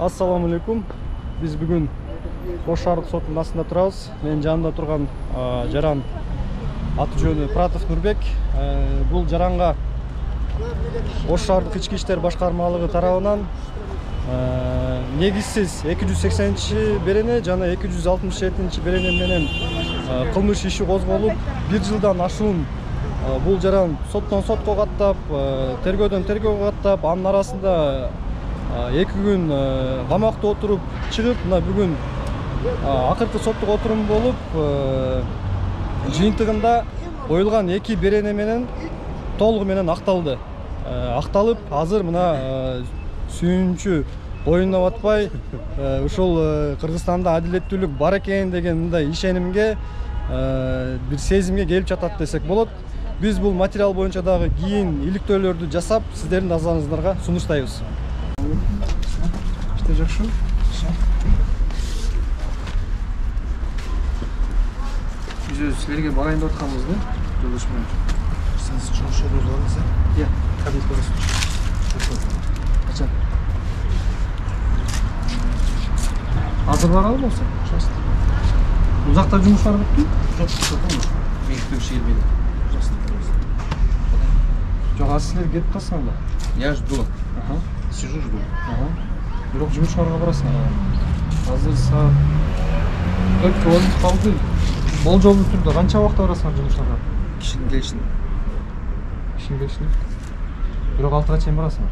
Assalamu alaikum. Biz бүгін Ош шаардык сотунун астында турабыз. Менин жанымда турган жаран аты жөнү Пратов Нурбек. Бул жаранга Ош шаардык ички иштер башкармалыгы тарабынан негизсиз 280 берене жана 267 берене менен кылмыш иши козголуп, 1 жылдан ашуун бул жаран соттон сотко каттап, тергөөдөн тергөөгө каттап, анын арасында 2 күн камакта отуруп чыгып, мына бүгүн акыркы соттук отурум болуп, жыйынтыгында коюлган 2 берене менен толугу менен акталды. Акталып, азыр мына сүйүнчү боюна батпай, ушул Кыргызстанда адилеттүүлүк бар экен деген мындай ишенимге, бир сезимге келип жатат десек болот. Биз бул материал боюнча дагы кийин иликтөөлөрдү жасап, сиздердин назарыңыздарга сунуштайбыз. İşte жақсы. Biz sizlerge bağlayın da atkamız da. Dolaşmıyor. Siz çalışıyorsunuz mu? Ya, tabii burası. Açın. Hazır bakalım olsa. Just. Uzakta жұмыс var bitti. Çok olmuş. Büyük bir şehir bile. Just. Жоқ, аз силер кетип калсаңдар. Я жду. Ага. Сижу, жду. Ага. Бирок жұмысшыларға барасың. Азыр саат 4 болуп калды. Болжолдуу түрдө канча убакытта барасың жұмысшыларға? Kişinin gelişini. Кишин келишине. Бирок 6га чейин барасың.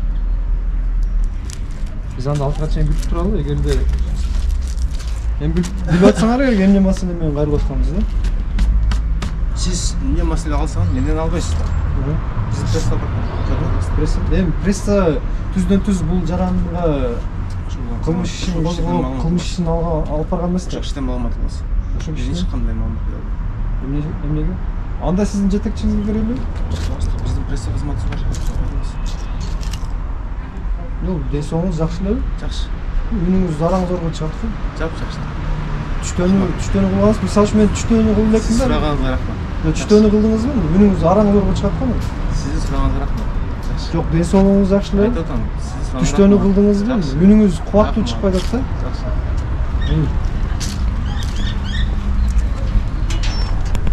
Биз анда 6га чейин күтүп туралы, эгерде эми билип атсаңар, эмне маселе менен кайрылып атканбыз да. Siz ne mesele alsanız neden almayısınız? Bizim presta bakın. Пресса түздөн түз бул жаранга кылмыш ишин козголуп, кылмыш ишин алып барган эмес да. Ошол кишиден маалымат аласыз. Ошол Биздин эч кандай маалымат бербейт. Эмнеге? Анда сиздин жетекчиңиз берели? Биздин пресса кызматы бар. Ну, десоңуз жакшы эле. Жакшы. Үнүңүз араң зорго чыгат го. Жакшы. Түштөнү кылабыз. Мисалы үчүн мен түштөнү кылып элекмин да. Сурагаңызга рахмат. Түштөнү кылдыңызбы? Үнүңүз араң зорго чыгат го. Сиздин сурагыңызга рахмат. Жок, десоңуңуз жакшы эле. Айтып атам. Түштөнү кылдыңызбы? Үнүңүз кубаттуу чыкпай атат да. Жакшы.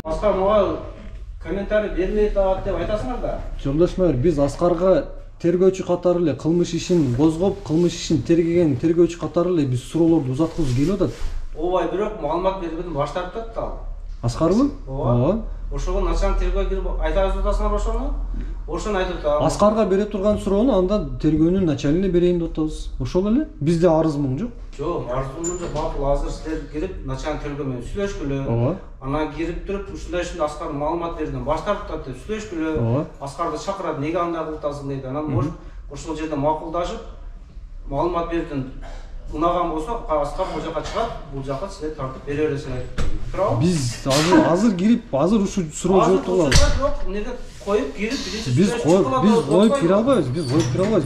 Аскар мага комментарий бермей атат деп айтасыңар да. Жолдош майор, биз Аскарга тергөөчү катары эле кылмыш ишин козгоп, кылмыш ишин тергеген тергөөчү катары эле биз суроолорду узаткыбыз келип атат. Ооба, бирок маалымат бербеден баш тартып атат ал. Аскарбы? Ооба. Ошого начальник тергөө кирип айтасыз атасыңар ошону? Ошону айтып атат. Аскарга бере турган суроону анда тергөөнүн начальнине берейин деп атабыз. Ошол эле. Бизде арыз муң жок. Жок, арызым жок. Макул, азыр силер кирип начальник тергөө менен сүйлөшкүлө. Ооба. Анан кирип туруп ушундай Аскар маалымат берден баш тартып атат деп сүйлөшкүлө. Ооба. Аскарды чакырат, неге андай кылып атасың дейт. Анан может ошол жерде макулдашып маалымат берден унаган болсо, Аскар бул жака чыгат, бул жака силер тартып бере бересиңер. Туурабы? Биз азыр кирип, азыр ушу суроо жооп кылабыз. Жок, неге коюп кирип Биз коюп кире албайбыз,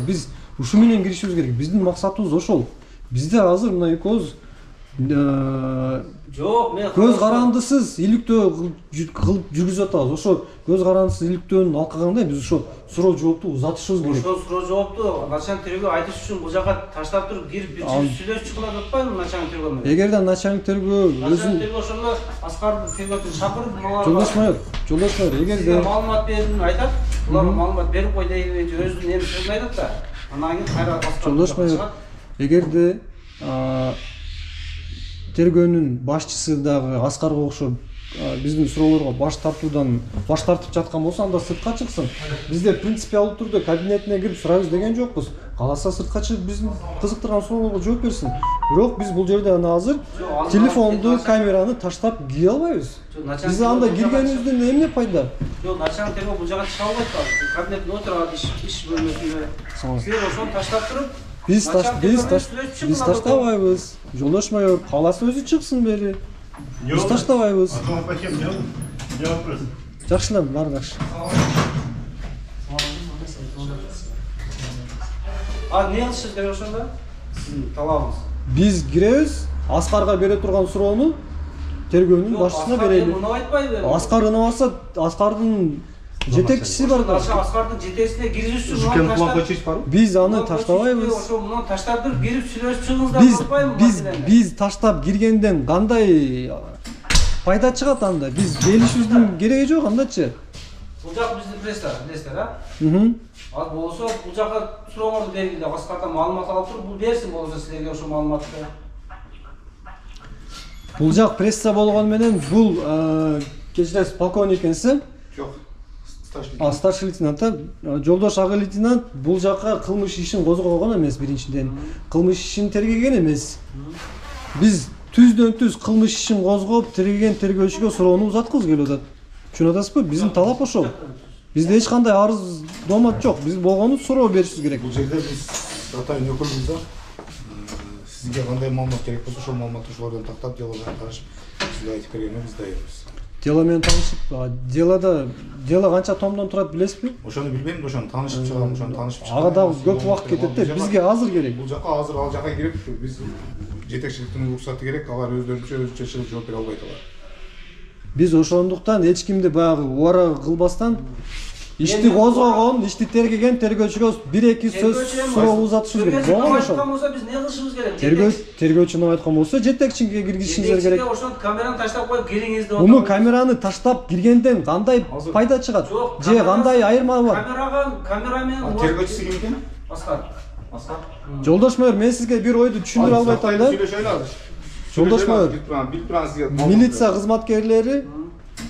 Биз ушу менен киришибиз керек. Биздин максатыбыз ошол. Бизде азыр мына экөөбүз жок, мен көз карандысыз иликтөө кылып жүргүзүп атабыз. Ошо көз карандысыз иликтөөнүн алкагында биз ошо суроо жоопту узатышыбыз керек. Ошол суроо жоопту начальник тергөө айтыш үчүн бул жака таштап туруп кирип бир сүйлөшүп чыгылат атпайбы начальник тергөө менен? Эгерде начальник тергөө өзүн ошондо Аскарды тергөөдөн чакырып Жолдош майор, эгерде маалымат бердин айтат, булар маалымат берип кой дейт, өзүнүн эмесин айтат да. Анан кийин кайра Аскар. Жолдош майор, эгерде тергөөнүн башчысы дагы Аскарга окшоп биздин суроолорго баш тартып жаткан болсо, анда сыртка чыксын. Бизде принципиалдуу түрдө кабинетине кирип сурайбыз деген жокпуз. Кааласа сыртка чыгып биздин кызыктырган суроолорго жооп берсин. Бирок биз бул жерде азыр телефонду, камераны таштап кире албайбыз. Биз анда киргенибизден эмне пайда? Жок, начальник тергөө бул жака чыга албайт да. Кабинетте отурат, иш бөлмөсүндө. Силер ошону таштап туруп Биз таштабайбыз. Жолдош майор, кааласа өзү чыксын бери. Биз таштабайбыз. Жакшы эле, баары жакшы. Не кылышыбыз керек ошондо? Сиздин талабыңыз. Биз киребиз, Аскарга бере турган суроону тергөөнүн башчысына берели. Аскар унабайт. Аскар унабаса, Аскардын жетекчиси бар да. Аскардын жетесине киргизүү Жүкен план көчүш барбы? Биз аны таштабайбыз. Ошо мунун таштардыр, кирип сүйлөшүп чыгыңыздар. Biz таштап киргенден кандай пайда чыгат анда? Биз белишүүбүздүн кереги жок андачы. Бул жак биздин пресса, билесиздер, а? Ал болсо бул жака сурооңорду бергиле, Аскардан маалымат алып туруп, бул берсин болсо силерге ошо маалыматты. Бул жак пресса болгон менен бул кечиресиз полковник экенсиз? Жок. Старший лейтенант, Жолдош ага лейтенант бул жакка кылмыш ишин козгогон эмес биринчиден. Кылмыш ишин тергеген эмес. Биз түздөн-түз кылмыш ишин козгоп, тергеген тергөөчүгө суроону узаткыбыз келип атат. Түшүнүп атасызбы? Биздин талап ошол. Бизде эч кандай арыз домат жок. Биз болгону суроо беришибиз керек. Бул жерде биз атайын өкүлбүз да. Сизге кандай маалымат керек болсо, ошол маалыматты ошолордон тактап, дело менен таанышып, сизге айтып бергенге биз дайынбыз. Дело менен таанышып, дело канча томдон турат билесизби? Ошону билбейм, ошону таанышып чыгам, ошону таанышып чыгам. Ага дагы көп убакыт кетет да. Бизге азыр керек. Бул жака азыр ал жака кирип, биз жетекчиликтин уруксаты керек, алар өзлөрүнчө чыгып жооп бере албайт алар. Биз ошондуктан эч кимди баягы убара кылбастан ишти козгогон, ишти тергеген тергөөчүгө 1-2 сөз суроо узатышыбыз керек. Болгон ошол. Биз не кылышыбыз керек? Тергөөчүнү айткан болсо, жетекчиге киргизишиңиз керек. Ошол камераны таштап коюп кириңиз деп. Муну камераны таштап киргенден кандай пайда чыгат? Же кандай айырма бар? Камера менен Тергөөчүсү ким экен? Аскар. Жолдош майор, мен сизге бир ойду түшүндүрө албай атам да. Сүйлөшөлү азыр. Жолдош майор, Билип турам сизге. милиция кызматкерлери,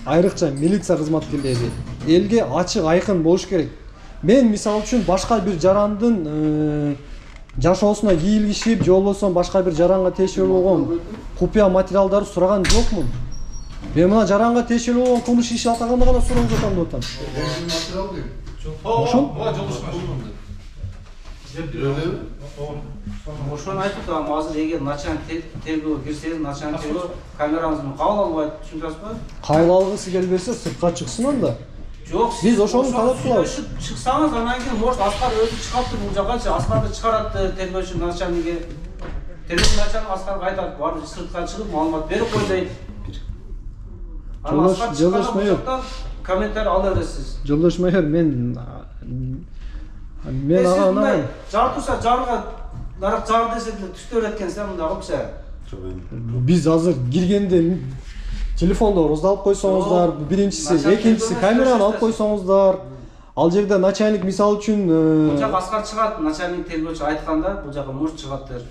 айрыкча милиция кызматкерлери элге ачык айкын болуш керек. Мен мисалы үчүн башка бир жарандын жашоосуна кийилгишип, же болбосо башка бир жаранга тиешелүү болгон купуя материалдарды сураган жокмун. Мен мына жаранга тиешелүү болгон кылмыш иши атаганда гана суроо жатам деп атам. Ошол? Ошону айтып турам, азыр эгер начальник тергөө кирсеңиз, начальник тергөө камераңызды кабыл албайт, түшүнүп атасызбы? Кабыл алгысы келбесе сыртка чыксын анда. Жок, биз ошону талап кылабыз. Чыксаңыз, анан кийин может Аскар өзү чыгаптыр бул жакачы, Аскарды чыгарат тергөөчү начальниги. Тергөө начальник Аскарга айтат, барды сыртка чыгып маалымат берип кой дейт. Жолдош майор, комментарий ала бересиз. Жолдош майор, мен ага жартуса жарга нарак жар десе түштөр эткенсиң мындай кылыпсың. Биз азыр киргенде телефонду алып койсоңуздар, биринчиси, экинчиси камераны алып койсоңуздар. Ал жерде начальник мисалы үчүн бул жак Аскар чыгат, начальник тергөөчү айтканда бул жака может чыгат деп.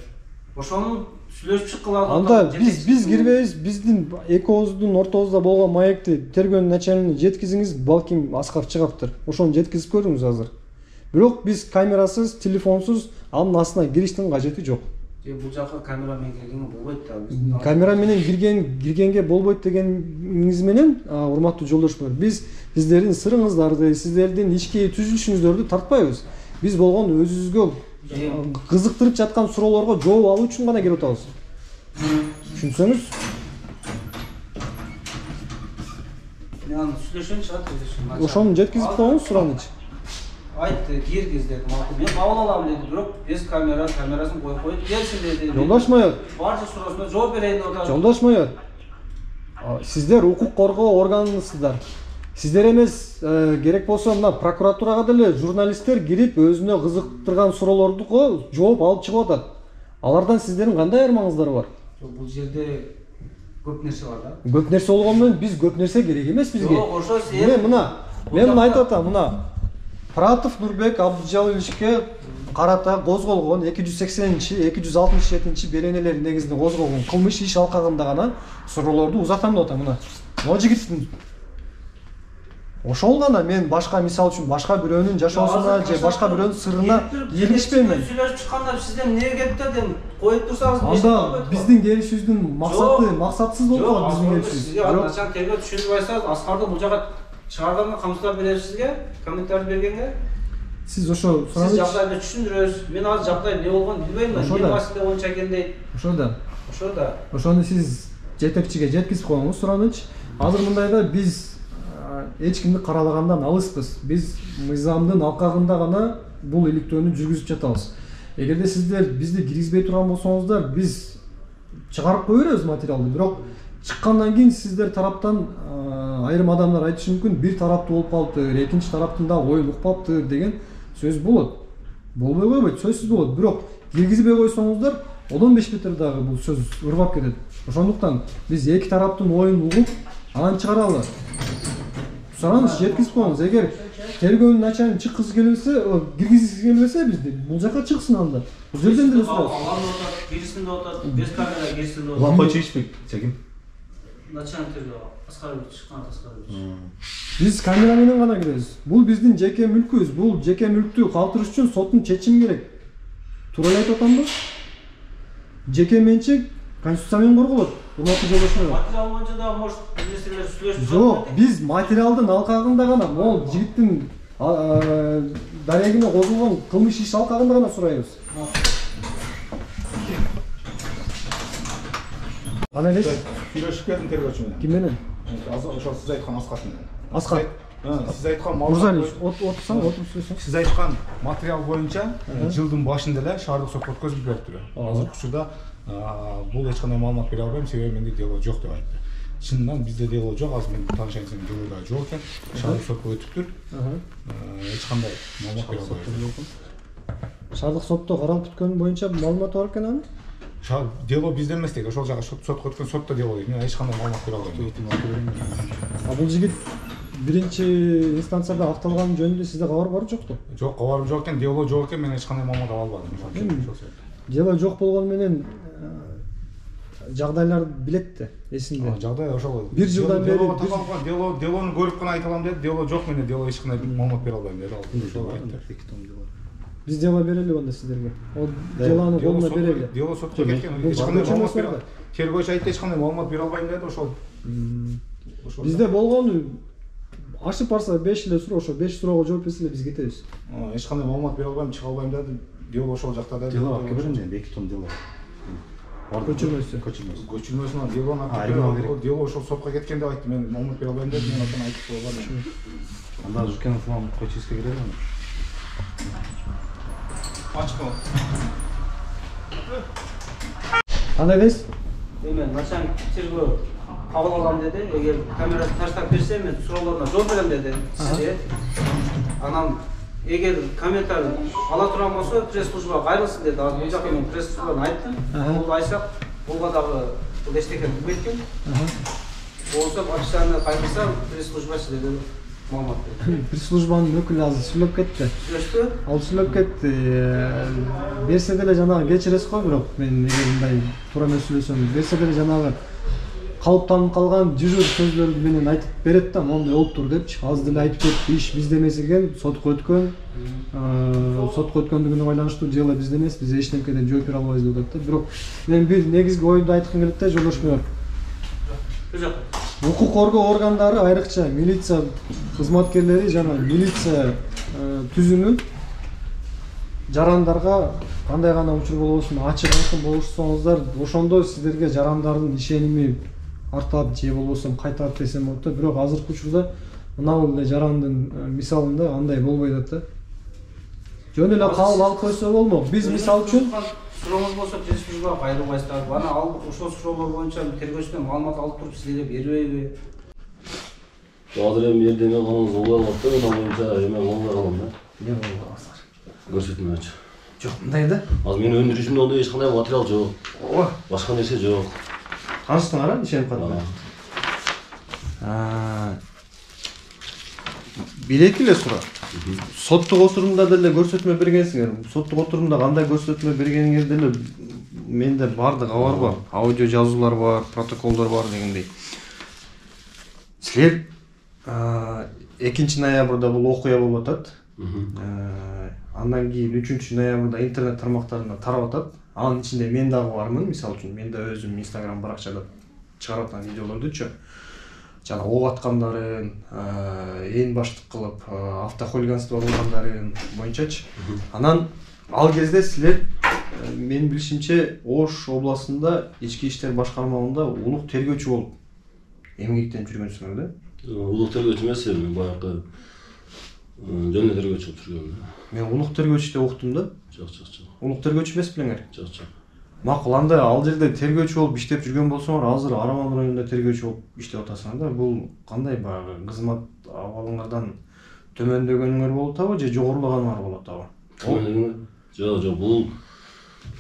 Ошону сүйлөшүп чыккыла. Анда биз кирбейбиз, биздин экөөбүздүн ортобузда болгон маекти тергөөнүн начальниги жеткизиңиз, балким Аскар чыгаптыр. Ошону жеткизип көрүңүз азыр. Бирок биз камерасыз, телефонсуз анын астына кириштин кажети жок. Бул жака камера менен киргенге болбойт да. Камера менен киргенге болбойт дегениңиз менен, урматтуу жолдош майор, биз сиздердин сырыңыздарды, сиздердин ички түзүлүшүңүздөрдү тартпайбыз. Биз болгон өзүбүзгө кызыктырып жаткан суроолорго жооп алуу үчүн гана келип атабыз. Түшүнсөңүз? Мен сүйлөшөйүнчү. Ошону жеткизип коюңуз суранычы. Айтты, киргиз деди, макул. Мен кабыл алам деди, бирок без камерасын коюп коюп келсин деди. Жолдош майор, Барча суроосуна жооп берейин деп атат. Жолдош майор, сиздер укук коргоо органысыздар. Сиздер эмес, керек болсо мына прокуратурага деле журналисттер кирип өзүнө кызыктырган суроолордуга жооп алып чыгып атат. Алардан сиздердин кандай айырмаңыздар бар? Бул жерде көп нерсе бар да. Көп нерсе болгону менен биз көп нерсе керек эмес бизге. Жок, ошо сен. Мен айтып атам, мына Пратов Нурбек Абдыжалиловичке карата козголгон 280-267 беренелер негизинде козголгон кылмыш иш алкагында гана суроолорду узатам деп атам. Мына могу жигиттин ошол гана мен башка мисал үчүн башка бирөөнүн жашоосуна же башка бирөөнүн сырына кийлигишпеймин. Сүйлөшүп чыкканда сизден эмне кетти деп коюп турсаңыз анда биздин келишүүбүздүн максатсыз болуп калат биздин келишүүбүз. Бирок начальник тергөө түшүндүрүп айтсаңыз, Аскарды бул жака чыгарганга камсыздап беребиз сизге, комментарий бергенге. Сиз ошо сиз жагдайды түшүндүрөбүз. Мен азыр жагдай эмне болгонун билбейм. Эмне маселе боюнча экен дейт. Ошондо сиз жетекчиге жеткизип коюңуз сураныч. Азыр мындай да биз эч кимди каралагандан алыспыз. Биз мыйзамдын алкагында гана бул иликтөөнү жүргүзүп жатабыз. Эгерде сиздер бизди киргизбей турган болсоңуздар, биз чыгарып кое беребиз материалды. Бирок чыккандан кийин сиздер тараптан айрым адамдар айтышы мүмкүн бир тараптуу болуп калыптыр, экинчи тараптын дагы оюн укпаптыр деген сөз болот. Болбой койбойт, сөзсүз болот. Бирок киргизбей койсоңуздар, одан бешбетер дагы бул сөз ырбап кетет. Ошондуктан биз эки тараптын оюн угуп, анан чыгаралы. Сураңыз, жеткизип коюңуз. Эгер тергөөнүн начальник чыккысы келбесе, киргизгиси келбесе бизди бул жака чыксын анда. Бул жерден деле сурайбыз. Аланда отат, кирисинде отат, без камера кирисинде отат. Лампа чечпейт, чеким. Начальник тергөө Аскарович, Канат Аскарович. Биз камера менен гана киребиз. Бул биздин жеке мүлкүбүз. Бул жеке мүлктү калтырыш үчүн соттун чечими керек. Туура эле айтып атамбы? Жеке менчик конституция менен корголот. Урматтуу жолдошум. Материал боюнча дагы может нерселер сүйлөшүп. Жок, биз материалдын алкагында гана, могул жигиттин дарегине козулгон кылмыш иш алкагында гана сурайбыз. Кандай дейсиз? Сүйлөшүп келдим тергөөчү менен. Ким менен? Ошол сиз айткан Аскат менен. Аскат. Сиз айткан Мурзалич, отурсаң, отуруп сөйлөсөң. Сиз айткан материал боюнча жылдын башында эле шаардык сотко өткөзүп бериптир. Азыркы учурда бул эч кандай маалымат бере албайм, себеби менде дело жок деп айтты. Чынынан бизде дело жок, азыр мен таанышайын дело жок экен. Шаардык сотко өтүптүр. Эч кандай маалымат бере албайм. Шаардык сотто каралып бүткөн боюнча маалымат бар экен анын? Дело bizde эмес дейт. Ошол жака сотко өткөн сотто дело дейт. Мен эч кандай маалымат бере албайм. Бул жигит биринчи инстанцияда акталган жөнүндө сизде кабар бар жокпу? Жок, кабарым жок экен, дело жок экен, мен эч кандай маалымат ала албадым. Дело жок болгону менен жагдайлар билет да, эсинде. Жагдай ошол. Бир жылдан бери делону көрүп гана айта алам деди. Дело жок, мен дело эч кандай маалымат бере албайм деди. Ошол айтты. Биз дело берели анда сиздерге. О делону колуна берели. Дело сотко кеткен. Эч кандай маалымат бере албайм. Тергөөчү айтты, эч кандай маалымат бере албайм деди. Ошол. Бизде болгону ашып барса 5 эле суроо, ошо 5 суроого жооп берсе эле биз кетебиз. Эч кандай маалымат бере албайм, чыга албайм деди. Дело ошол жакта деди. Дело алып берем мен 2 том дело. Көчүрмөсүнөн делону алып дело ошол сотко кеткен деп айтты. Мен маалымат бере албайм деди. Мен ошону айтып койгом. Анда Жукенов вам койчиска киредими? Ачкы. Кандай дейсиз? Мен начальник тергөө кабыл алам деди. Эгер камераны таштап берсе, мен суроолоруна жооп берем деди. Сизге. Анан эгер комментарий ала турган болсо, пресс-службага кайрылсын деди. Азыр бул жака мен пресс-службаны айттым. Бул айтсак, буга дагы бул эчтеке билбейт экен. Болсо официально кайрылса, пресс-служба силерге маалымат берет. Пресс-службанын өкүлү азыр сүйлөп кетти. Сүйлөштү? Ал сүйлөп кетти. Берсе деле жанагы кечиресиз го, бирок мен эгер мындай туура эмес сүйлөсөм, берсе деле жанагы калыптанып калган жүзөр сөздөрдү менен айтып берет да, моундай болуптур депчи. Азыр деле айтып кетти, иш бизде эмес экен, сотко өткөн. Сотко өткөндүгүнө байланыштуу дело бизде эмес, биз эч нерседен жооп бере албайбыз деп атат да. Бирок мен бир негизги оюнду айткым келет да, жолдошум. Бул жака. Укук коргоо органдары, айрыкча милиция кызматкерлери жана милиция түзүмү жарандарга кандай гана учур болбосун ачык айкын болушсоңуздар, ошондо сиздерге жарандардын ишеними артат же болбосо кайтат десем болот да. Бирок азыркы учурда мына бул жарандын мисалында андай болбой атат да. Жөн эле кабыл алып койсо болмок. Биз мисал үчүн сурооңуз болсо пресс-службага кайрылбайсыздар. Ана ал ошол суроолор боюнча тергөөчүдөн маалымат алып туруп сизге бербейби? Азыр эми жерде мен анын зулган атты, ана боюнча эме болбой калам да. эмне болду азыр? Көрсөтмөчү. Жок, мындай да. Азыр менин өндүрүшүмдө ондой эч кандай материал жок. Ооба. Башка нерсе жок. Таныштыңар, ишенип калдым. Билет эле суроо. Соттук отурумда деле көрсөтмө бергенсиңер. Соттук отурумда кандай көрсөтмө бергениңер деле менде бардык кабар бар. Аудио жазуулар бар, протоколдор бар дегендей. Силер 2 ноябрда бул окуя болуп атат. Андан кийин 3 ноябрда интернет тармактарында тарап атат. Анын ичинде мен дагы бармын, мисалы үчүн мен да өзүм Instagram баракчада чыгарып аткан видеолордучу. Жана ок аткандарын, ээн баштык кылып, автохулиганство кылгандарын боюнчачы. Анан ал кезде силер мен билишимче Ош областында ички иштер башкармалыгында улук тергөөчү болуп эмгектенип жүргөнсүңөр да? Улук тергөөчү эмес, мен баягы жөн тергөөчү болуп жүргөм. Мен улук тергөөчү деп уктум да. Жок. Улук тергөөчү эмес белеңер? Жок. Макул, анда ал жерде тергөөчү болуп иштеп жүргөн болсоңор, азыр Араман районунда тергөөчү болуп иштеп атасыңар да. Бул кандай баягы кызмат абалыңардан төмөндөгөнүңөр болуп атабы же жогорулаганыңар болуп атабы? Жок, бул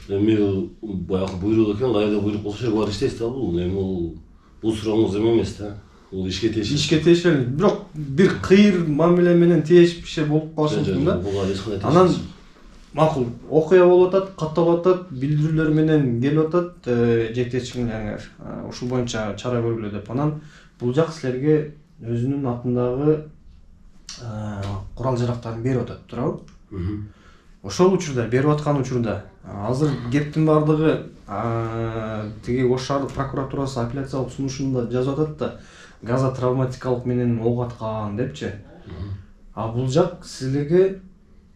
эми баягы буйрук экен, кайда буйрук болсо ошол бар иштейсиз да. Бул эми бул сурооңуз эмес да. Бул ишке тиешелүү. Ишке тиешелүү. Бирок бир кыйыр мамиле менен тиешпеше болуп калышы мүмкүн да. Буга эч кандай Анан макул, окуя болуп атат, катталып атат, билдирүүлөр менен келип атат, жетекчилиңер ушул боюнча чара көргүлө деп. Анан бул жак силерге өзүнүн атындагы курал-жарактарын берип атат, туурабы? Ошол учурда, берип аткан учурда азыр кептин бардыгы тиги Ош шаардык прокуратурасы апелляциялык сунушунда жазып атат да, газотравматикалык менен ок аткан депчи. А бул жак силерге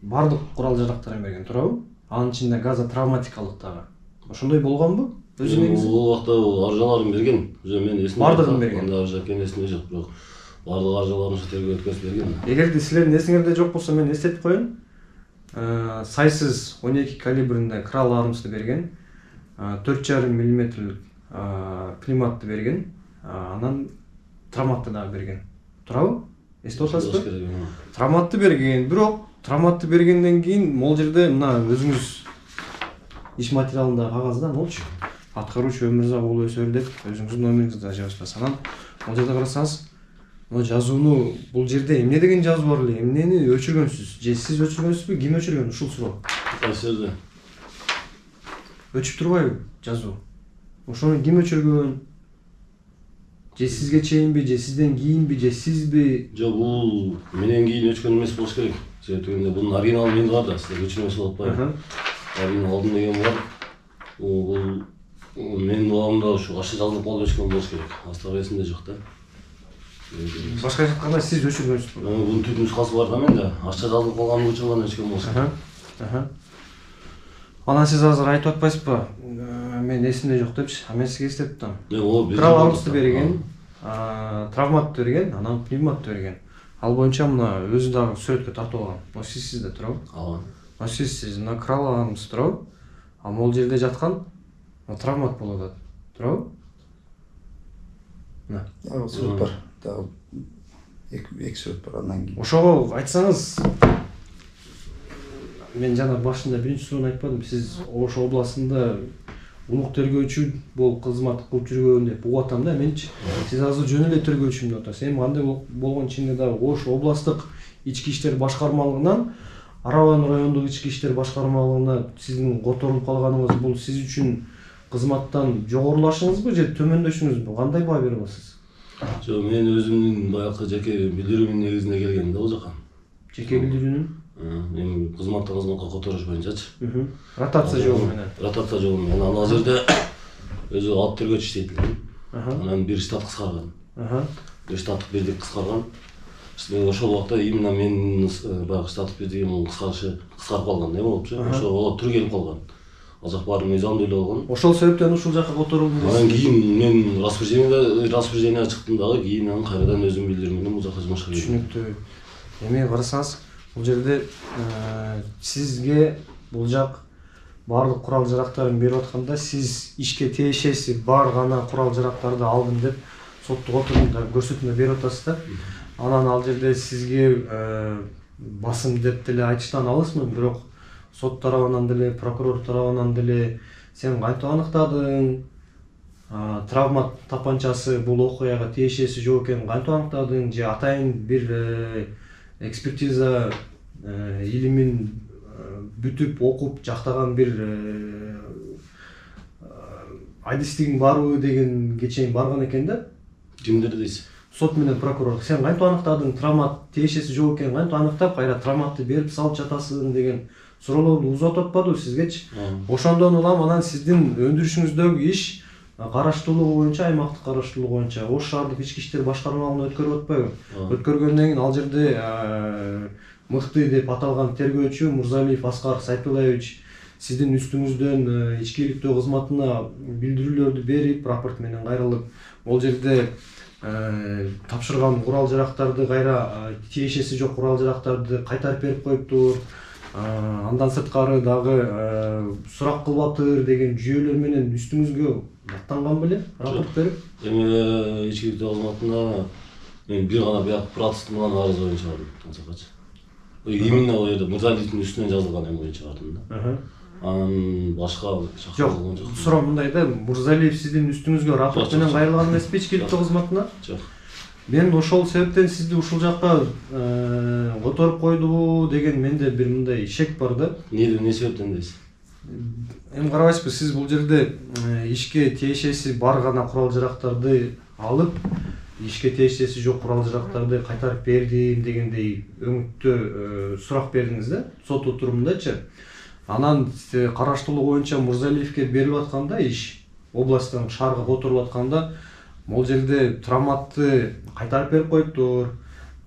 бардык курал-жарактарын берген, туурабы? Анын ичинде газотравматикалык дагы. Ошондой болгонбу? Өзү негизи бул убакта аржаларын берген. Уже мен эсимде бардыгын берген. Анда уже эсимде жок, бирок бардык аржаларын ошо тергөө өткөзүп берген. Эгерде силердин эсиңерде жок болсо мен эстетип коеюн. Сайсыз 12 калибринде Kral Arms'ты берген, 4,5 мм пневматты берген, анан травматты дагы берген. Туурабы? Эстеп атасызбы? Травматты берген, бирок травматты бергенден кийин могул жерде мына өзүңүз иш материалында кагазда болчу. Аткаруучу Өмүрзак уулу Өсөр деп өзүңүздүн номериңизди да жазып. Анан могул жерде карасаңыз, мына жазууну бул жерде эмне деген жазуу бар эле? Эмнени өчүргөнсүз? Же сиз өчүргөнсүзбү? Ким өчүргөн? Ушул суроо. Кайсы жерде? Өчүп турбайбы жазуу? Ошону ким өчүргөн? Же сизге чейинби, же сизден кийинби, же сизби? Жок, бул менен кийин өчкөн эмес болуш керек. Себеби бунун оригиналы менде бар да, силер өчүрмөсө болуп атпайбы? Оригинал алдым деген бар. Бул менин убагымда ушу ашча жазылып калып өчкөн болуш керек. Астагы эсимде жок да. Башка айтканда сиз өчүргөнсүзбү? Бунун түп нускасы бар да менде. Ашча жазылып калган учурдан өчкөн болуш керек. Анан сиз азыр айтып атпайсызбы? Мен эсимде жок депчи. Мен сизге эстеп атам. Kral Arms'ты берген, травматты берген, анан пневматты берген. Ал боюнча мына өзү дагы сүрөткө тартып алган. Мына сизде туурабы? Ооба. Сиз мына Kral Arms туурабы? А могул жерде жаткан травмат болуп атат. Туурабы? Мына. Сүрөт бар. Дагы эки сүрөт бар андан кийин. Ошого айтсаңыз, мен жана башында биринчи суроону айтпадым. Сиз Ош областында улук тергөөчү болуп кызмат кылып жүргөн деп угуп атам да менчи. Сиз азыр жөн эле тергөөчүмүн деп атасыз. Эми кандай болгон ичинде дагы Ош областык ички иштер башкармалыгынан Араван райондук ички иштер башкармалыгына сиздин которулуп калганыңыз бул сиз үчүн кызматтан жогорулашыңызбы же төмөндөшүңүзбү? Кандай баа бере аласыз? Жок, мен өзүмдүн баягы жеке билдирүүмдүн негизинде келгем да бул жака. Жеке билдирүүнүн? Эми кызматтан кызматка которуш боюнчачы. Ротация жолу менен. Ротация жолу менен. Анан ал жерде өзү алып тергөөчү иштейт экен. Анан бир штат кыскарган. Бир штаттык бирдик кыскарган. Ошол убакта именно менин баягы штаттык бирдигим кыскарып калган, эме болупчу. Ошол түр келип калган. Ал жак баары мыйзамдуу эле болгон. Ошол себептен ушул жака которулдум. Анан кийин мен распоряжение чыктым дагы, кийин анан кайрадан өзүм билдирүү менен бул жака жумушка кирдим. Түшүнүктүү. Эми карасаңыз, бул жерде сизге бул жак баардык курал-жарактарын берип атканда сиз ишке тиешеси бар гана курал-жарактарды алдым деп соттук отурумда көрсөтмө берип атасыз да. Анан ал жерде сизге басым деп деле айтыштан алысмын, бирок сот тарабынан деле, прокурор тарабынан деле сен кантип аныктадың? Травмат тапанчасы бул окуяга тиешеси жок экенин кантип аныктадың? Же атайын бир экспертиза илимин бүтүп окуп жактаган бир адистигиң барбы дегенге чейин барган экен да. Кимдер дейсиз? Сот менен прокурор сен кантип аныктадың? Травмат тиешеси жок экенин кантип аныктап, кайра травматты берип салып жатасың деген суроолорду узатып атпадыбы сизгечи? Ошондон улам анан сиздин өндүрүшүңүздөгү иш караштуулугу боюнча, аймактык караштуулугу боюнча Ош шаардык ички иштер башкармалыгына өткөрүп атпайбы? Өткөргөндөн кийин ал жерде мыкты деп аталган тергөөчү Мурзалиев Аскар Сайпулаевич сиздин үстүңүздөн ички иликтөө кызматына билдирүүлөрдү берип, рапорт менен кайрылып, ол жерде тапшырган курал-жарактарды кайра тиешеси жок курал-жарактарды кайтарып берип коюптур. Андан сырткары дагы сурак кылбаптыр деген жүйөлөр менен үстүңүзгө аттанган беле рапорт берип? Эми ичкиликтүү кызматына мен бир гана бияк процесс менен арыз боюнча бардым Тансакачы. Именно ол жерде Мырзалиевдин үстүнөн жазылган эми боюнча бардым да. Анан башка Жок, суроо мындай да, Мырзалиев сиздин үстүңүзгө рапорт менен кайрылган эмеспи ичкиликтүү кызматына? Жок. Мен ошол себептен сизди ушул жакка которуп койдубу деген менде бир мындай шек бар да. Не себептен дейсиз? Эми карабайсызбы, сиз бул жерде ишке тиешеси бар гана курал-жарактарды алып, ишке тиешеси жок курал-жарактарды кайтарып бердим дегендей өңүттө сурак бердиңиз да, сот отурумундачы. Анан караштыруу боюнча Мырзалиевке берилип атканда иш, областтын шаарга которуп атканда бул жерде травматты кайтарып берип коюптур,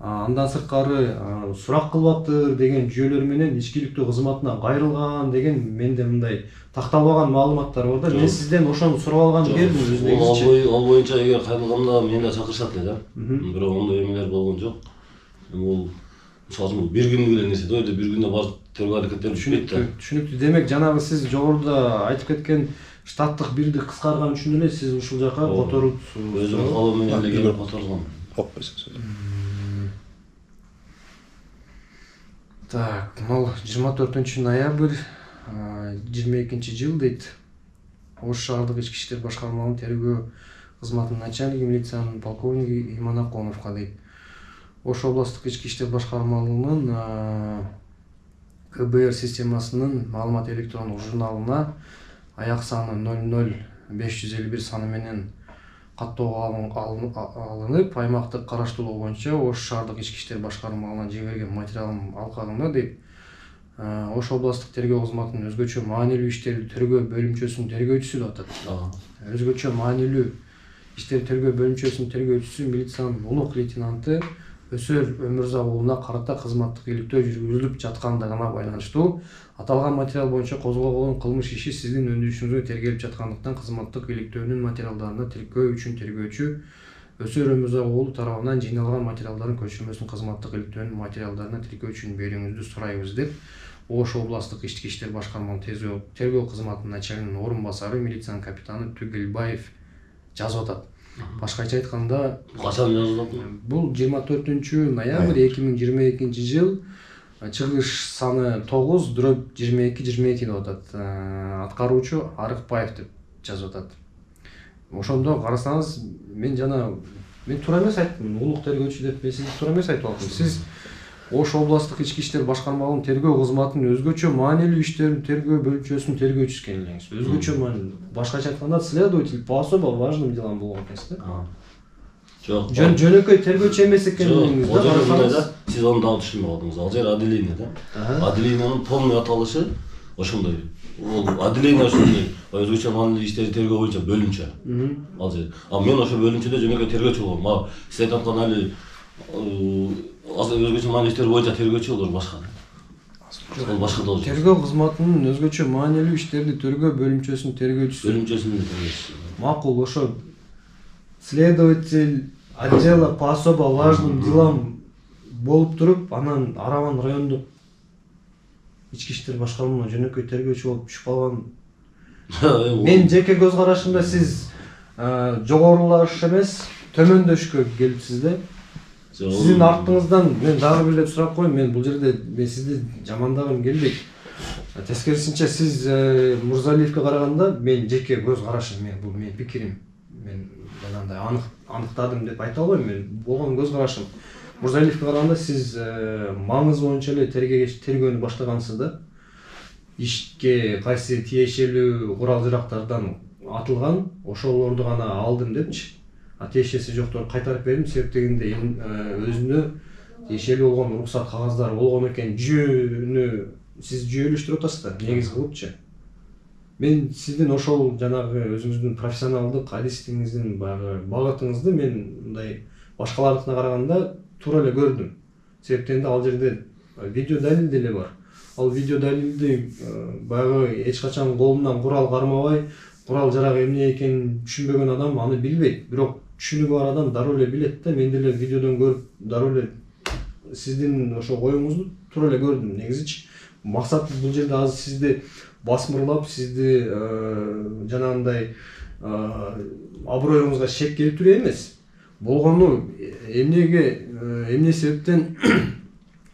андан сырткары сурак кылбаптыр деген жүйөлөр менен ичкиликтүү кызматына кайрылган деген менде мындай такталбаган маалыматтар бар да. Мен сизден ошону сурап алган келдим өзүнүзчө. Ал боюнча эгер кайрылганда мени да чакырышат эле да. Бирок ондой эмелер болгон жок. Бул мисалы үчүн бир күндүк эле нерсе да, бир күндө бар тергөө аракеттери түшпөйт да. Түшүнүктүү. Демек жанагы сиз жогоруда айтып кеткен штаттык бирдик кыскарган үчүн эле сиз ушул жака которуп өзүнүн калоо менен эле келип которулган. Так, мол 24 ноябрь 22-жыл дейт. Ош шаардык ички иштер башкармалыгынын тергөө кызматынын начальниги милициянын полковниги Иман Аконовго дейт. Ош областык ички иштер башкармалыгынын КБР системасынын маалымат электрондук журналына аяк саны 00551 саны менен каттоого алынып, аймактык караштыруу боюнча Ош шаардык ички иштер башкармалыгына жиберген материалдын алкагында дейт. Ош областык тергөө кызматынын өзгөчө маанилүү иштерди тергөө бөлүмчөсүнүн тергөөчүсү деп атат. Өзгөчө маанилүү иштерди тергөө бөлүмчөсүнүн тергөөчүсү милициянын улук лейтенанты Өсөр Өмүрзак уулуна карата кызматтык иликтөө жүргүзүлүп жаткандыгына байланыштуу аталган материал боюнча козголгон кылмыш иши сиздин өндүрүшүңүзгө тергелип жаткандыктан кызматтык иликтөөнүн материалдарына тиркөө үчүн тергөөчү Өсөр Өмүрзак уулу тарабынан жыйналган материалдардын көчүрмөсүн кызматтык иликтөөнүн материалдарына тиркөө үчүн берүүңүздү сурайбыз деп Ош областык ички иштер башкармалыгынын тергөө кызматынын начальнигинин орун басары милициянын капитаны Түгелбаев жазып атат. Башкача айтканда, Качан жазылат? Бул 24 ноябрь 2022 жыл, чыгыш саны 9/2222 деп атат. Аткаруучу Арыкбаев деп жазып атат. Ошондо карасаңыз, мен туура эмес айттым, улук тергөөчү деп мен сизди туура эмес айтып алдым. Сиз Ош областык ички иштер башкармалыгынын тергөө кызматынын өзгөчө маанилүү иштердин тергөө бөлүмчөсүнүн тергөөчүсү экенсиз. Өзгөчө маанилүү. Башкача айтканда, следователь по особо важным делам болгон экенсиз да. Жок. Жөнөкөй тергөөчү эмес экениңиз да карасаңыз. Сиз аны дагы түшүнбөй калдыңыз. Ал жер отделение да. Отделениянын полный аталышы ошондой. Ол отделение ошондой өзгөчө маанилүү иштерди тергөө боюнча бөлүмчө. Ал жер. Мен ошо бөлүмчөдө жөнөкөй тергөөчү болгом. Мага сиз айткан али өзгөчө маанилүү иштер боюнча тергөөчү болор башка. Ол башка да. Тергөө кызматынын өзгөчө маанилүү иштерди тергөө бөлүмчөсүнүн тергөөчүсү. Бөлүмчөсүнүн тергөөчүсү. Макул, ошо следователь отдела по особо важным делам болуп туруп, анан Араван райондук ички иштер башкармалыгына жөнөкөй тергөөчү болуп түшүп калган. Мен жеке көз карашымда сиз жогорулаш эмес, төмөндөшкө келипсиз да. Сиздин артыңыздан мен дагы бир сурап коеюн, мен бул жерде сизди жамандагым келбейт. Тескерисинче сиз Мырзалиевке караганда мен жеке көз карашым, бул менин пикирим. Мен жанагындай аныктадым деп айта албайм, мен болгон көз карашым. Мырзалиевке караганда сиз маңыз боюнча эле тергөөнү баштагансыз да. Ишке кайсы тиешелүү курал-жарактардан атылган, ошолорду гана алдым депчи. Тиешеси жокторду кайтарып бердим, себеп дегенде өзүнө тиешелүү болгон уруксат кагаздары болгон экен, жүйөнү сиз жүйөлөштүрүп атасыз да, негиз кылыпчы. Мен сиздин ошол жанагы өзүңүздүн профессионалдык адистигиңиздин багытыңызды мен мындай башкалардыкына караганда туура эле көрдүм. Себеп дегенде ал жерде видео далил деле бар. Ал видео далилди баягы эч качан колунан курал кармабай, курал жарак эмне экенин түшүнбөгөн адам аны билбейт. Бирок түшүнүгү бар адам дароо эле билет да. Мен деле видеодон көрүп дароо эле сиздин ошо оюңузду туура эле көрдүм. Негизичи максат бул жерде азыр сизди басмырлап, сизди жанагындай аброюңузга шек келтирүү эмес. Болгону эмне себептен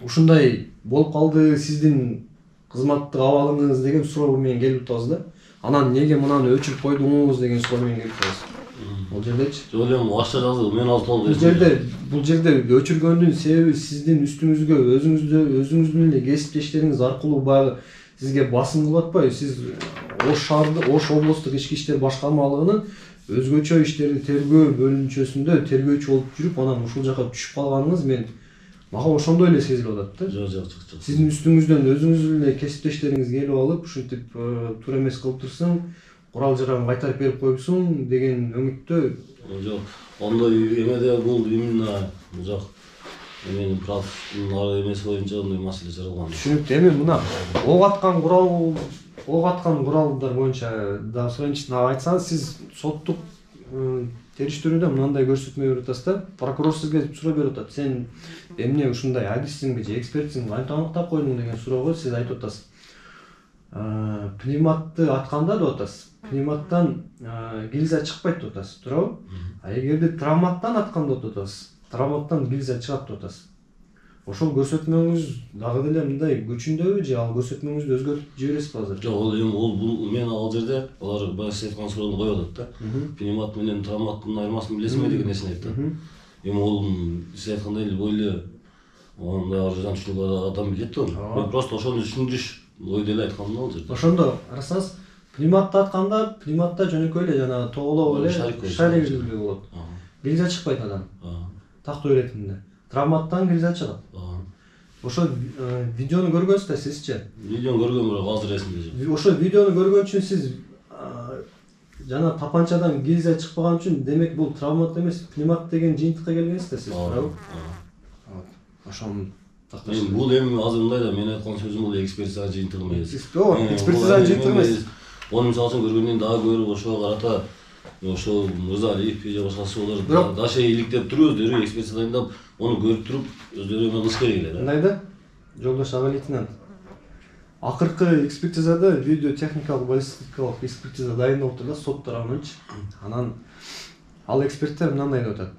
ушундай болуп калды, сиздин кызматтык абалыңыз деген суроо менен келип атабыз да. Анан неге мынаны өчүрүп койдуңуз деген суроо менен келип атабыз. Бул жердечи. Жок эле акча жазып мен алып толук. Бул жерде өчүргөндүн себеби сиздин үстүңүзгө өзүңүздүн эле кесиптештериңиз аркылуу баягы сизге басым кылып атпайбы? Сиз Ош облустук ички иштер башкармалыгынын өзгөчө иштерди тергөө бөлүнчөсүндө тергөөчү болуп жүрүп, анан ушул жака түшүп калганыңыз мага ошондой эле сезилип атат да. Жок. Сиздин үстүңүздөн өзүңүздүн эле кесиптештериңиз келип алып, ушинтип туура эмес кылып турсаң, курал жарагын кайтарып берип коюпсуң деген үмүттө. Жок, ондой эмеде бул именно жок. Менин правдын эмеси боюнча ондой маселе жаралган. Түшүнүктүү. Эми мына ок аткан куралдар боюнча да сурайынчы, айтсаңыз, сиз соттук териштирүүдө мындай көрсөтмө берип атасыз да. Прокурор сизге суроо берип атат. Сен эмне ушундай адистиңби же экспертсиңби, антип аныктап койдуң деген суроого сиз айтып атасыз. Пневматты атканда деп атасыз. Пневматтан гильза чыкпайт деп атасыз, туурабы? А эгерде травматтан атканда деп атасыз, травматтан гильза чыгат деп атасыз. Ошол көрсөтмөңүз дагы деле мындай күчүндөбү же ал көрсөтмөңүздү өзгөртүп жибересизби азыр? Жок, бул мен ал жерде алар баягы сиз айткан суроону коюп атат да. Пневмат менен травматтын айырмасын билесиңби деген нерсени айтты. Эми ол сиз айткандай эле бойлы андай арзан түшүнүк адам билет да. Мен просто ошону түшүндүш ойдо эле айткам да ал жерде. Ошондо карасаңыз, пневматты атканда, пневматта жөнөкөй эле жана тоголоо эле шарик болот. Гильза чыкпайт анан. Тактоо иретинде. Травматтан гильза чыгат. Ошо видеону көргөнсүз да сизчи? Видеону көргөм, бирок азыр эсимде жок. Ошо видеону көргөн үчүн сиз жана тапанчадан гильза чыкпаган үчүн, демек бул травмат эмес, пневмат деген жыйынтыкка келгенсиз да сиз, туурабы? Ошону такташ. Бул эми азыр мындай да, мен айткан сөзүм бул экспертиза жыйынтыгы эмес. Экспертиза жыйынтыгы эмес. Оны мисалы үчүн көргөндөн дагы көрүп ошого карата ошол Мырзалиев же башкасы олар даше иликтеп туруп өздөрү экспертиза дайындап, ону көрүп туруп өздөрү эме кылыш керек эле да. Мындай да, жолдош аға лейтенант. Акыркы экспертизада видео техникалык баллистикалык экспертиза дайындалып турда сот тарабынанчы. Анан ал эксперттер мындай деп атат.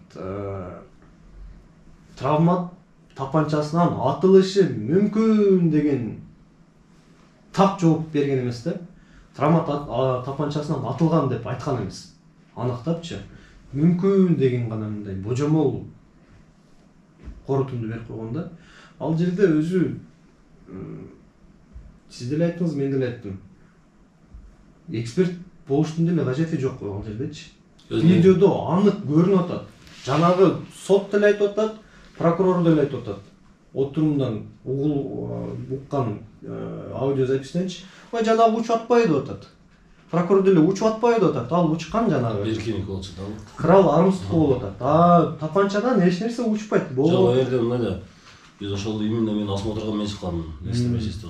Травмат тапанчасынан атылышы мүмкүн деген так жооп берген эмес да. Травмат тапанчасынан атылган деп айткан эмес. Аныктапчы. Мүмкүн деген гана мындай божомол корутунду берип койгон да. Ал жерде өзү сиз деле айттыңыз, мен деле айттым. Эксперт болуштун деле кажети жок ал жердечи. Видеодо анык көрүнүп атат. Жанагы сот деле айтып атат, прокурор деле айтып атат. Отурумдан уккан аудиозаписьтенчи. Ой, жанагы учуп атпайбы деп атат. Прокурор деле учуп атпайбы деп атат. Ал учкан жанагы. Эркиник болчу да. Крал Армстронг болуп атат. Тапанчадан эч нерсе учпайт. Жок, эрде мындай да. Биз ошол именно мен осмотрга мен чыккам, эстебейсизби?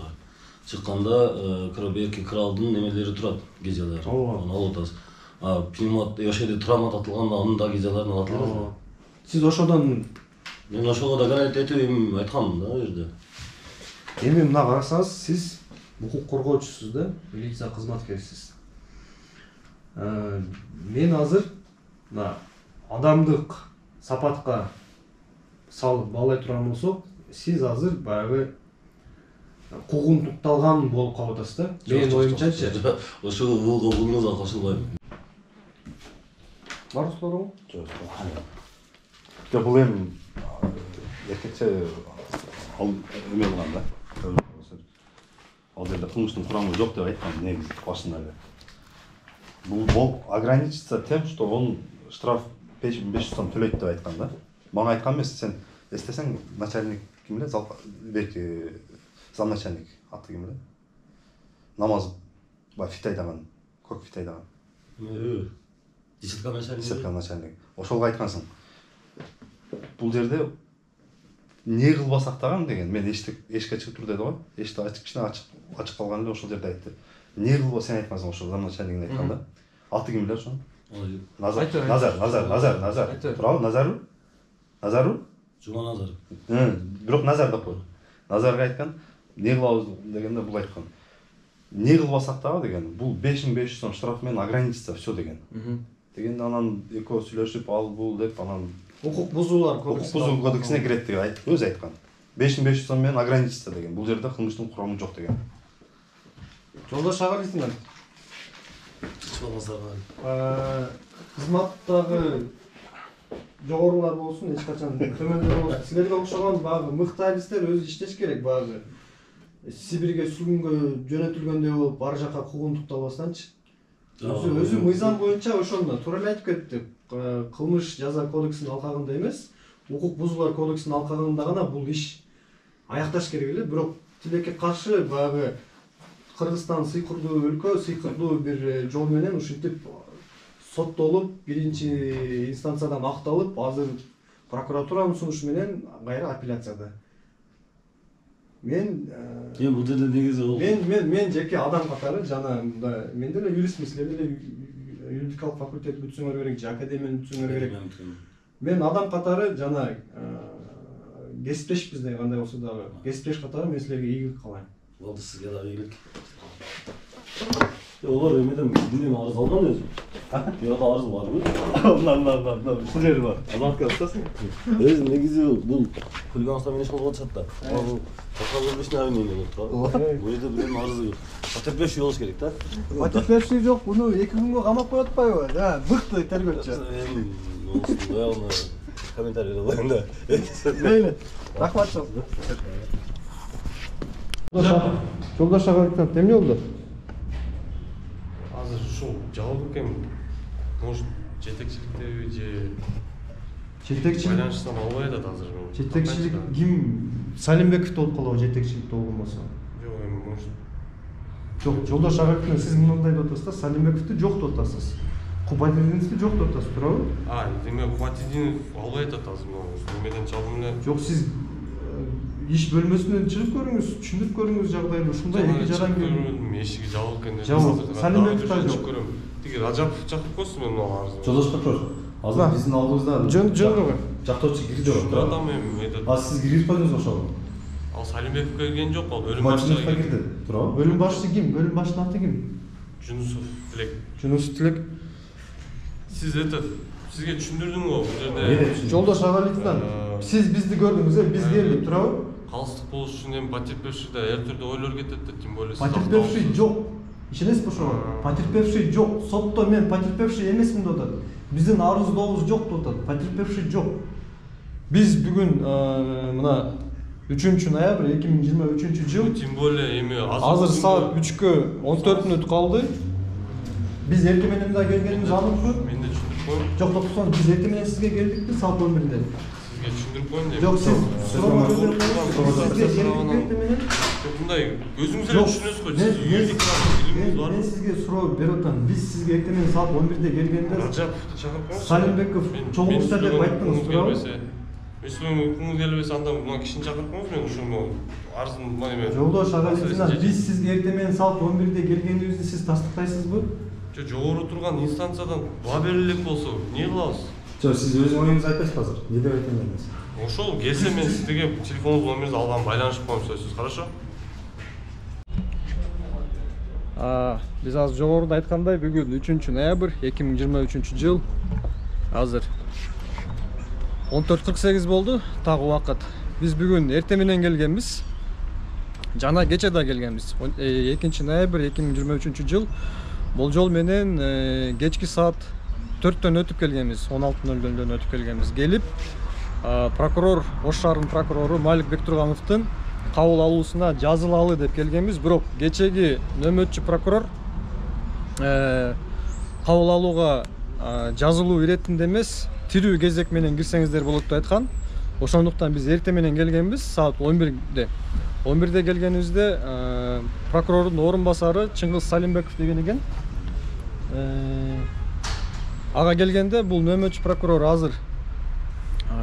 Чыкканда Берки кралдын немелери турат, гильзалары. Аны алып атасыз. Пневмат, ошол травмат атылганда анын да гильзаларын атылган. Сиз ошодон мен ошого да гарантия этип айткам да жерде. Эми мына карасаңыз, сиз укук коргоочусуз да, милиция кызматкерисиз. Мен азыр мына адамдык сапатка салып баалай турган болсок, сиз азыр баягы куугунтукталган болуп калып атасыз да. Менин оюмчачы. Ошол бугуңузга кошулбайм. Бар суроору? Жок. Бул эми эркекче ал эме кылган да. Ал жерде кылмыштын курамы жок деп айткан негизи башында эле. Бул ограничится тем, что он штраф 500 сом төлөйт деп айткан да. Мага айткан эмес, сен эстесең, начальник ким эле? Берки замначальник аты ким эле? Намаз фит айдаган, көк фит айдаган. Десятка начальник. Ошолго айткансың. Бул жерде не кылбасак дагы деген, мен эшикке чыгып тур деди го. Эшикти кичине ачык калган эле ошол жерде айтты. Не кылба сен айткансың, ошол замначальник айткан да. Аты ким эле ошо? Назар. Туурабы, Назарбы? Жуман Назаров. Бирок Назар деп койду. Назарга айткан, не кылабыз дегенде бул айткан. Не кылбасак дагы деген, бул 5500 сом штраф менен ограничится все деген. Дегенде анан экөө сүйлөшүп ал бул деп анан Укук бузуулар кодексине кирет деп өзү айткан. 5500 сом менен ограничится деген. Бул жерде кылмыштын курамы жок деген. Жолдош Агалисиңер. Чоңуздар. Кызматтагы жогорулар болсун, эч качан төмөндөр болсун. Силерге окшогон багы мыкты алистер өзү иштеш керек багы. Сибирге сүргүнгө жөнөтүлгөндөй болуп, ар жака куугунтуктабастанчы. Өзү мыйзам боюнча ошондо туура эле айтып кетти. Кылмыш жаза кодексинин алкагында эмес, укук бузуулар кодексинин алкагында гана бул иш аякташ керек эле. Бирок тилекке каршы багы Кыргызстан сыйкырдуу өлкө, сыйкырдуу бир жол менен ушинтип соттолуп, биринчи инстанциядан акталып, азыр прокуратуранын сунушу менен кайра апелляцияда. Мен бул жерде негизи ол. Мен жеке адам катары жана мен деле юристмин, силер деле юридикалык факультет бүтсөңөр керек, же академияны бүтсөңөр керек. Мен адам катары жана кесиптешпиз да кандай болсо дагы, кесиптеш катары мен силерге ийгилик каалайм. Болду, сизге дагы ийгилик. Олар эмеден билем арыз алган өзү. Бияда арыз барбы? Ушул жери бар. Азатка атасың. Өзү негизи бул хулиганство менен иш кылып атышат да. Бул такалышны авин менен отур. Бул жерде бирден арызы потерпевший болуш керек да. Потерпевший жок, буну 2 күнгө камап коюп атпайбы? Мыкты тергөөчү. Комментарий берейин да. Мейли. Рахмат жок. Жолдош Агалисиң эмне болду? Азыр ушул жабылып экен. Может, жетекчиликтеби же байланыштан албай атат азыр. Жетекчилик ким? Салимбеков болуп калабы жетекчиликте болгонбосо? Жок, эми может. Жок, Жолдош Агалисиң сиз мындай деп атасыз да, Салимбековду жок деп атасыз. Кубатидиновди жок деп атасыз, туурабы? Эме Кубатидинов албай атат азыр немеден чалдым эле. Жок, сиз иш бөлмөсүнөн чыгып көрүңүз, түшүндүрүп көрүңүз жагдайды. Ушундай эки жаран көрдүм, эшиги жабык экен. Жабык. Салимбеков да жок. Тиги Рajapов чакырып койсун мен мына арыз. Жолдош прокурор, азыр биздин алдыбызда жөн жактоочу кирди деп Тура там эми сиз кирип койдуңуз ошого? Ал Салимбеков келген жок, ал бөлүм Башчылыкка башчысы кирди, туурабы? Бөлүм башчысы ким? Бөлүм башчынын аты ким? Жунусов Тилек. Жунусов Тилек. Сиз сизге түшүндүрдүм го бул жерде. Жолдош Агалисиң, сиз бизди көрдүңүз, биз келдик, туурабы? Калыстык болуш үчүн эми потерпевший да эр түрдүү ойлор кетет да, тем более. Потерпевший жок. Ишенесизби ошого? Потерпевший жок. Сотто мен потерпевший эмесмин деп атат. Биздин арыздообуз жок деп атат. Потерпевший жок. Биз бүгүн мына 3-ноябрь 2023 жыл. Тем более эми азыр саат 3-кө 14 мүнөт калды. Биз эртең менен да келгенибиз аныкпы? Мен да түшүндүрүп коеюн. Жок, топсон биз эртең менен сизге келдикпи саат 11-де. Сизге түшүндүрүп коеюн деп. Жок, сиз суроо берип мындай өзүңүз эле түшүнөсүз го, сиз юридик билимиңиз барбы? Мен сизге суроо берип атам. Биз сизге эртең менен саат 11-де келгенде Рajаповду чакырып коюңуз. Салимбеков чогулушта деп айттыңыз, туурабы? Мен укуңуз келбесе анда мына кишини чакырып коюңуз, мен ушуну арыздын мына эме. Жолдош Агалисиң, биз сизге эртең менен саат 11-де келгенибизди сиз тастыктайсызбы? Жогору турган инстанциядан буга берилек болсо, эмне кылабыз? Жок, сиз өзүңүз оюңузду айтпайсызбы азыр? Эмне деп айткандыңыз? Ошол келсе мен сизге телефонуңуз номеринизди алган байланышып коем сөзсүз, хорошо? Биз азыр жогоруда айткандай бүгүн 3-ноябрь 2023 жыл. Азыр 14:48 болду, тагы убакыт. Биз бүгүн эртең менен келгенбиз. Жана кече да келгенбиз. 2-ноябрь 2023 жыл. Болжол менен кечки саат 4-төн өтүп келгенбиз, 16:00-дөн өтүп келгенбиз. Келип, прокурор, Ош шаарынын прокурору Малик Бектургановдун кабыл алуусуна жазылалы деп келгенбиз. Бирок кечеги нөмөтчү прокурор кабыл алууга жазылуу иретинде эмес, тирүү кезек менен кирсеңиздер болот деп айткан. Ошондуктан биз эртең менен келгенбиз, саат 11-де. 11-де келгенибизде прокурордун орун басары Чыңгыз Салимбеков деген экен. Ага келгенде бул нөмөтчү прокурор азыр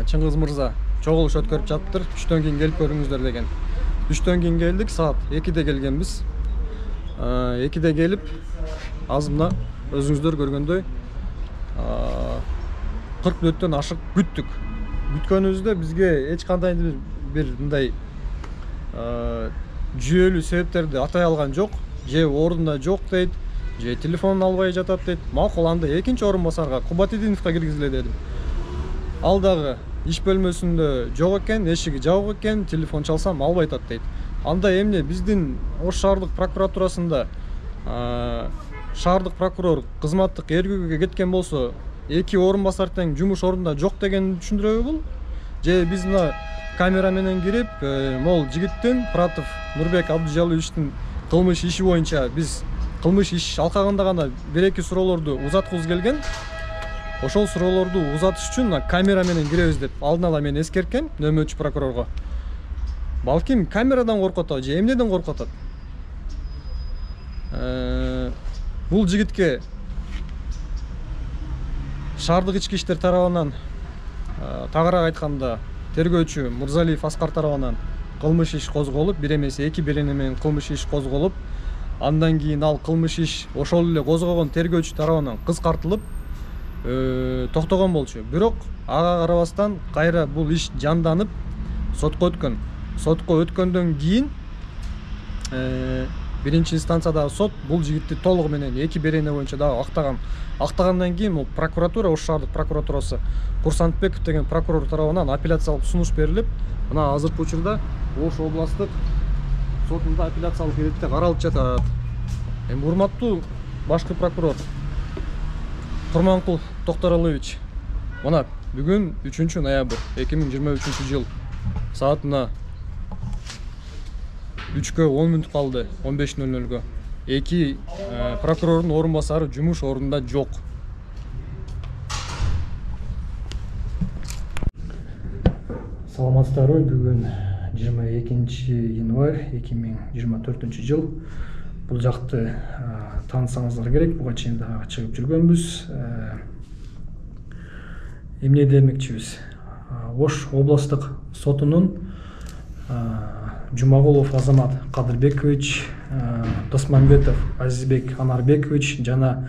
Чыңгыз мырза чогулуш өткөрүп жатыптыр, 3төн кийин келип көрүңүздөр деген. 3төн кийин келдик, саат 2-де келгенбиз. 2-де келип, азыр мына өзүңүздөр көргөндөй 40 мүнөттөн ашык күттүк. Күткөнүбүздө бизге эч кандай бир мындай жүйөлүү себептерди атай алган жок, же ордунда жок дейт, же телефонун албай жатат дейт. Макул, анда экинчи орун басарга Кубатидиновго киргизиле дедим. Ал дагы иш бөлмөсүндө жок экен, эшиги жабык экен, телефон чалсам албай атат дейт. Анда эмне биздин Ош шаардык прокуратурасында шаардык прокурор кызматтык эргүүгө кеткен болсо, эки орун басар тең жумуш ордунда жок дегенди түшүндүрөбү бул? Же биз мына камера менен кирип, мол жигиттин Пратов Нурбек Абдыжаловичтин кылмыш иши боюнча биз кылмыш иш алкагында гана бир-эки суроолорду узаткыбыз келген. Ошол суроолорду узатыш үчүн камера менен киребиз деп алдын ала мен эскерткем нөмөчү прокурорго. Балким камерадан коркуп атат же эмнеден коркуп атат? Бул жигитке шаардык ички иштер тарабынан, тагыраак айтканда тергөөчү Мурзалиев Аскар тарабынан кылмыш иш козголуп, бир эмес эки берене менен кылмыш иш козголуп, андан кийин ал кылмыш иш ошол эле козгогон тергөөчү тарабынан кыскартылып токтогон болчу. Бирок ага карабастан кайра бул иш жанданып сотко өткөн. Сотко өткөндөн кийин биринчи инстанциядагы сот бул жигитти толугу менен эки берене боюнча дагы актаган. Актагандан кийин бул прокуратура, Ош шаардык прокуратурасы Курсантбеков деген прокурор тарабынан апелляциялык сунуш берилип, мына азыркы учурда Ош областтык сотунда апелляциялык иретте каралып жатат. Эми урматтуу башкы прокурор Курманкул Токторалович, мына бүгүн 3 ноябрь 2023 жыл саатына 3-кө 10 мүнөт калды, 15:00-гө. Эки прокурордун орун басары жумуш ордунда жок. Саламатсыздарбы, бүгүн 22 январь 2024 жыл. Бул жакты таанысаңыздар керек, буга чейин дагы чыгып жүргөнбүз. Эмне демекчибиз? Ош областык сотунун Жумагулов Азамат Кадырбекович, Досмамбетов Азизбек Анарбекович жана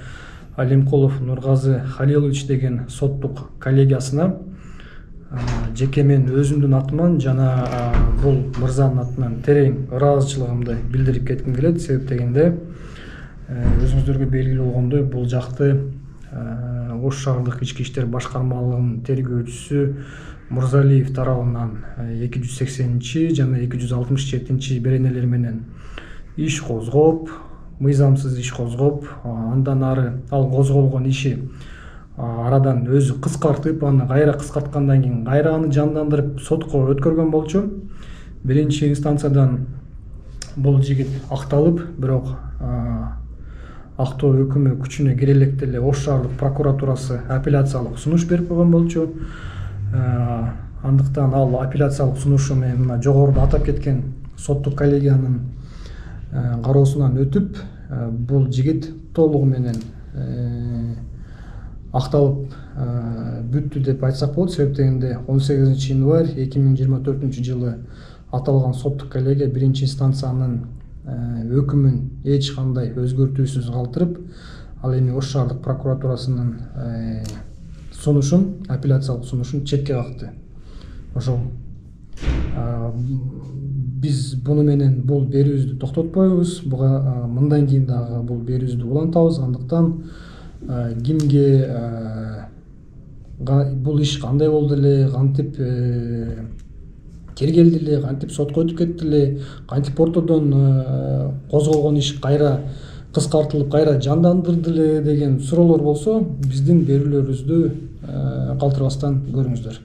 Алимкулов Нургазы Халилович деген соттук коллегиясына жеке мен өзүмдүн атыман жана бул мырзанын атынан терең ыраазычылыгымды билдирип кетким келет. Себеп дегенде өзүңүздөргө белгилүү болгондой, бул жакты Ош шаардык ички иштер башкармалыгынын тергөөчүсү Мурзалиев тарабынан 280 жана 267 беренелер менен иш козгоп, мыйзамсыз иш козгоп, андан ары ал козголгон иши арадан өзү кыскартып, аны кайра кыскарткандан кийин кайра аны жандандырып сотко өткөргөн болчу. Биринчи инстанциядан бул жигит акталып, бирок актоо өкүмү күчүнө кире электе эле Ош шаардык прокуратурасы апелляциялык сунуш берип койгон болчу. Андыктан ал апелляциялык сунушу менен мына жогоруда атап кеткен соттук коллегиянын кароосунан өтүп, бул жигит толугу менен акталып бүттү деп айтсак болот. Себеп дегенде 18 январь 2024 жылы аталган соттук коллегия биринчи инстанциянын өкүмүн эч кандай өзгөртүүсүз калтырып, ал эми Ош шаардык прокуратурасынын сунушун, апелляциялык сунушун четке какты. Ошол биз буну менен бул берүүбүздү токтотпойбуз. Буга мындан кийин дагы бул берүүбүздү улантабыз. Андыктан кимге бул иш кандай болду эле, кантип тергелди эле, кантип сотко өтүп кетти эле, кантип ортодон козголгон иш кайра кыскартылып, кайра жандандырды эле деген суроолор болсо, биздин берүүлөрүбүздү калтырбастан көрүңүздөр.